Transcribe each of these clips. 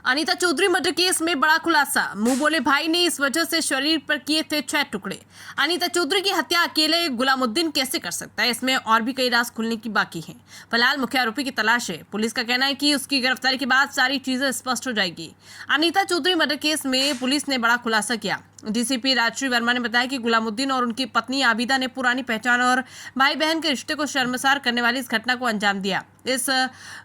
Anita Chaudhary murder case में बड़ा खुलासा। मुंह बोले भाई ने इस वजह से शरीर पर किए थे 6 टुकड़े। अनीता चौधरी की हत्या अकेले गुलामुद्दीन कैसे कर सकता है, इसमें और भी कई राज खुलने की बाकी हैं। फिलहाल मुख्य आरोपी की तलाश है। पुलिस का कहना है कि उसकी गिरफ्तारी के बाद सारी चीजें स्पष्ट हो जाएगी। अनीता चौधरी मर्डर केस में पुलिस ने बड़ा खुलासा किया। डीसीपी राजश्री वर्मा ने बताया कि गुलामुद्दीन और उनकी पत्नी आबिदा ने पुरानी पहचान और भाई बहन के रिश्ते को शर्मसार करने वाली इस घटना को अंजाम दिया। इस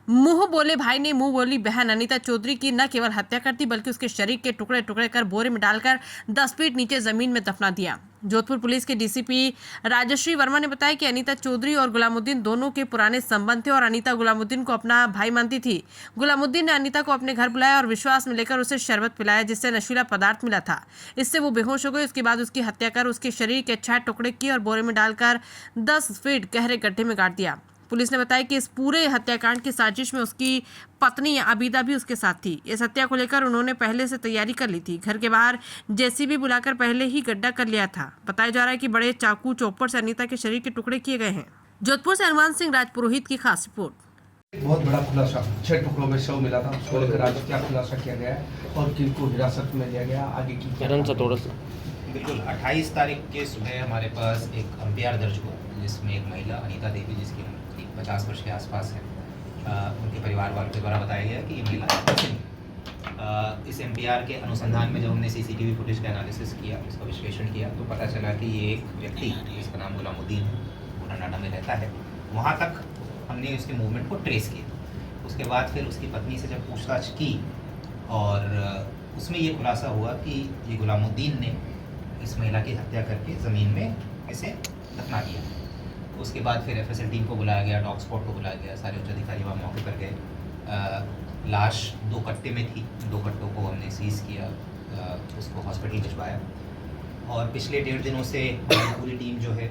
मुंह बोले भाई ने मुंह बोली बहन अनीता चौधरी की न केवल हत्या कर दी बल्कि उसके शरीर के टुकड़े टुकड़े कर बोरे में डालकर 10 फीट नीचे जमीन में दफना दिया। जोधपुर पुलिस के डीसीपी राजश्री वर्मा ने बताया कि अनीता चौधरी और गुलामुद्दीन दोनों के पुराने संबंध थे और अनीता गुलामुद्दीन को अपना भाई मानती थी। गुलामुद्दीन ने अनीता को अपने घर बुलाया और विश्वास में लेकर उसे शरबत पिलाया जिससे नशीला पदार्थ मिला था। इससे वो बेहोश हो गई। उसके बाद उसकी हत्या कर उसके शरीर के 6 टुकड़े किए और बोरे में डालकर 10 फीट गहरे गड्ढे में गाड़ दिया। पुलिस ने बताया कि इस पूरे हत्याकांड की साजिश में उसकी पत्नी आबिदा भी उसके साथ थी। इस हत्या को लेकर उन्होंने पहले से तैयारी कर ली थी। घर के बाहर जेसीबी बुलाकर पहले ही गड्ढा कर लिया था। बताया जा रहा है कि बड़े चाकू चौपर से अनीता के शरीर के टुकड़े किए गए हैं। जोधपुर से हनुमान सिंह राजपुरोहित की खास रिपोर्ट। बहुत बड़ा खुलासा 6 टुकड़ों में शव मिला था। उसको लेकर आज क्या खुलासा किया गया है और किनको हिरासत में लिया गया, आगे की क्या? बिल्कुल 28 तारीख के सुबह हमारे पास एक एफआईआर दर्ज हुआ जिसमें एक महिला अनीता देवी जिसकी 50 वर्ष के आसपास है, उनके परिवार वालों के द्वारा बताया गया कि ये महिला इस एफआईआर के अनुसंधान में जब हमने सीसीटीवी फुटेज का एनालिसिस किया, इसका विश्लेषण किया तो पता चला कि ये एक व्यक्ति जिसका नाम गुलामुद्दीन है, पुराना में रहता है। वहाँ तक हमने उसके मूवमेंट को ट्रेस किया। उसके बाद फिर उसकी पत्नी से जब पूछताछ की और उसमें ये खुलासा हुआ कि ये गुलामुद्दीन ने इस महिला की हत्या करके ज़मीन में इसे दफना दिया। उसके बाद फिर एफएसएल टीम को बुलाया गया, डॉग स्पॉट को बुलाया गया, सारे उच्च अधिकारी वहाँ मौके पर गए। लाश 2 कट्टे में थी, 2 कट्टों को हमने सीज किया, उसको हॉस्पिटल भिजवाया और पिछले 1.5 दिनों से हमारी पूरी टीम जो है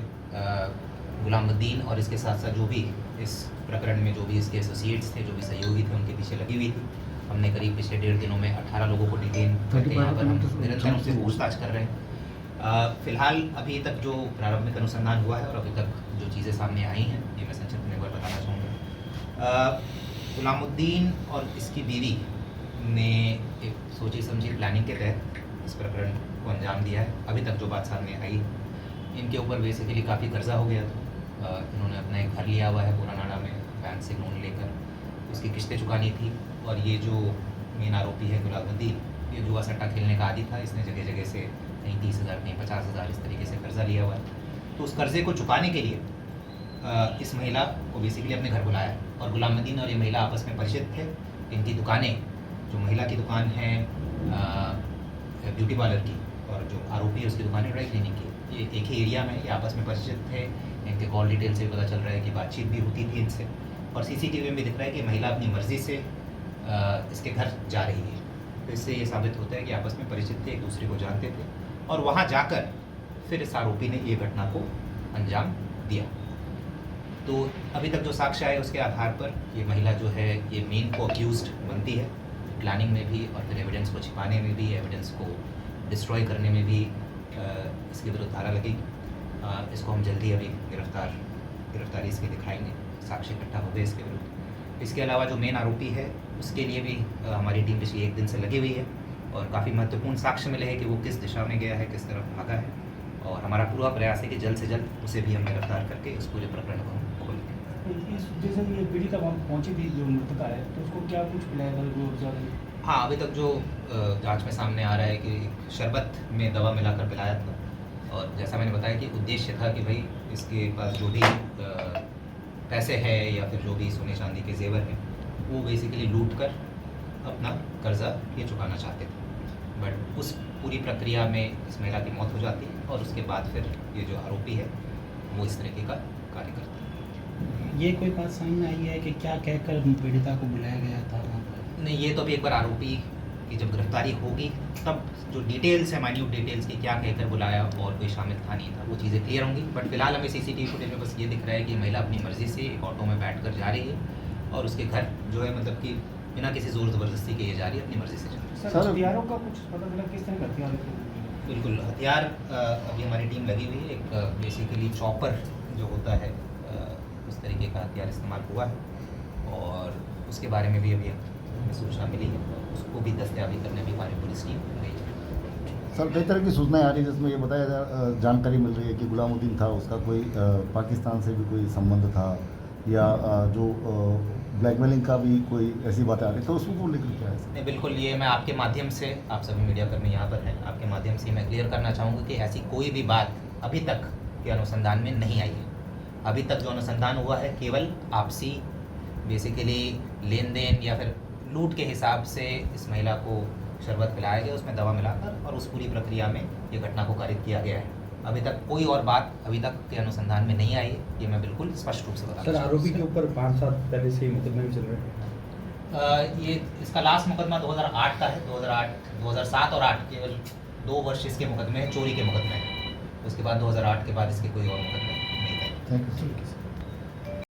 गुलामुद्दीन और इसके साथ साथ जो भी इस प्रकरण में जो भी इसके एसोसिएट्स थे, जो भी सहयोगी थे, उनके पीछे लगी हुई थी। हमने करीब पिछले 1.5 दिनों में 18 लोगों को डिटेन करके यहाँ पर हम निरंतर उनसे पूछताछ कर रहे हैं। फिलहाल अभी तक जो प्रारंभिक अनुसंधान हुआ है और अभी तक जो चीज़ें सामने आई हैं ये मैं संक्षिप्त में एक बार बताना चाहूँगा। गुलामुद्दीन और इसकी बीवी ने एक सोची समझी प्लानिंग के तहत इस प्रकरण को अंजाम दिया है। अभी तक जो बात सामने आई, इनके ऊपर बेसिकली काफ़ी कर्जा हो गया था। इन्होंने अपना एक घर लिया हुआ है पुराना में, बैंक से लोन लेकर उसकी किस्तें चुकानी थी और ये जो मेन आरोपी है गुलामुद्दीन, ये जुआ सट्टा खेलने का आदी था। इसने जगह जगह से कहीं 30,000 कहीं 50,000 इस तरीके से कर्जा लिया हुआ है। तो उस कर्जे को चुकाने के लिए इस महिला को बेसिकली अपने घर बुलाया और गुलामुद्दीन और ये महिला आपस में परिचित थे। इनकी दुकानें, जो महिला की दुकान है ब्यूटी पार्लर की और जो आरोपी है उसकी दुकान है ड्राई क्लीनिंग की, ये एक ही एरिया में ये आपस में परिचित थे। इनके कॉल डिटेल से भी पता चल रहा है कि बातचीत भी होती थी इनसे और सीसीटीवी में भी दिख रहा है कि महिला अपनी मर्जी से इसके घर जा रही है। तो इससे ये साबित होता है कि आपस में परिचित थे, एक दूसरे को जानते थे और वहाँ जाकर फिर इस आरोपी ने ये घटना को अंजाम दिया। तो अभी तक जो साक्ष्य आए उसके आधार पर ये महिला जो है ये मेन को अक्यूज्ड बनती है, प्लानिंग में भी और फिर एविडेंस को छिपाने में भी, एविडेंस को डिस्ट्रॉय करने में भी इसके विरुद्ध धारा लगेगी। इसको हम जल्दी अभी गिरफ्तारी इसकी दिखाएंगे, साक्ष्य इकट्ठा हो गए इसके विरुद्ध। इसके अलावा जो मेन आरोपी है उसके लिए भी हमारी टीम पिछले 1 दिन से लगी हुई है और काफ़ी महत्वपूर्ण साक्ष्य मिले हैं कि वो किस दिशा में गया है, किस तरफ भागा है और हमारा पूरा प्रयास है कि जल्द से जल्द उसे भी हम गिरफ्तार करके इस पूरे प्रकरण को हम खोल दें। इस जैसे ये पीड़िता वहाँ पहुँची थी जो मृतका है, तो उसको क्या कुछ पिलाया? हाँ, अभी तक जो जांच में सामने आ रहा है कि शरबत में दवा मिलाकर पिलाया था और जैसा मैंने बताया कि उद्देश्य था कि भाई इसके पास जो भी पैसे है या फिर जो भी सोने चांदी के जेवर हैं वो बेसिकली लूट कर अपना कर्जा ये चुकाना चाहते थे। बट उस पूरी प्रक्रिया में इस महिला की मौत हो जाती है और उसके बाद फिर ये जो आरोपी है वो इस तरीके का कार्य करता है। ये कोई बात सामने आई है कि क्या कहकर पीड़िता को बुलाया गया था वहाँ पर? नहीं, ये तो अभी एक बार आरोपी की जब गिरफ्तारी होगी तब जो डिटेल्स है, माइन्यूट डिटेल्स की क्या कहकर बुलाया और कोई शामिल था नहीं था, वो चीज़ें क्लियर होंगी। बट फिलहाल हमें सीसीटीवी फुटेज में बस ये दिख रहा है कि महिला अपनी मर्जी से एक ऑटो में बैठ कर जा रही है और उसके घर जो है मतलब कि बिना किसी जोर ज़बरदस्ती के ये जा रही है, अपनी मर्जी से जा रही है। सर, हथियारों का कुछ पता चला? किस तरह का हथियार? बिल्कुल, हथियार अभी हमारी टीम लगी हुई है। एक बेसिकली चॉपर जो होता है उस तरीके का हथियार इस्तेमाल हुआ है और उसके बारे में भी अभी हमें सूचना मिली है। उसको भी हत्या भी करने भी हमारी पुलिस टीम गई है। सर कई तरह की सूचनाएं आ रही है जिसमें ये जानकारी मिल रही है कि गुलामुद्दीन था उसका कोई पाकिस्तान से भी कोई संबंध था या जो ब्लैकमेलिंग का भी कोई ऐसी बातें आ रही, तो उसको लेकर क्या है? नहीं, बिल्कुल, ये मैं आपके माध्यम से, आप सभी मीडियाकर्मी यहाँ पर हैं, आपके माध्यम से मैं क्लियर करना चाहूँगा कि ऐसी कोई भी बात अभी तक के अनुसंधान में नहीं आई है। अभी तक जो अनुसंधान हुआ है केवल आपसी बेसिकली लेन देन या फिर लूट के हिसाब से इस महिला को शरबत पिलाया गया, उसमें दवा मिलाकर, और उस पूरी प्रक्रिया में ये घटना को कारित किया गया है। अभी तक कोई और बात अभी तक के अनुसंधान में नहीं आई है, ये मैं बिल्कुल स्पष्ट रूप से बता सर आरोपी के ऊपर 5 साल पहले से ही मुकदमे भी चल रहे हैं। ये इसका लास्ट मुकदमा 2008 का है। 2007 और 8 केवल 2 वर्ष इसके मुकदमे हैं, चोरी के मुकदमे हैं। उसके बाद 2008 के बाद इसके कोई और मुकदमे नहीं थे। Thank you sir.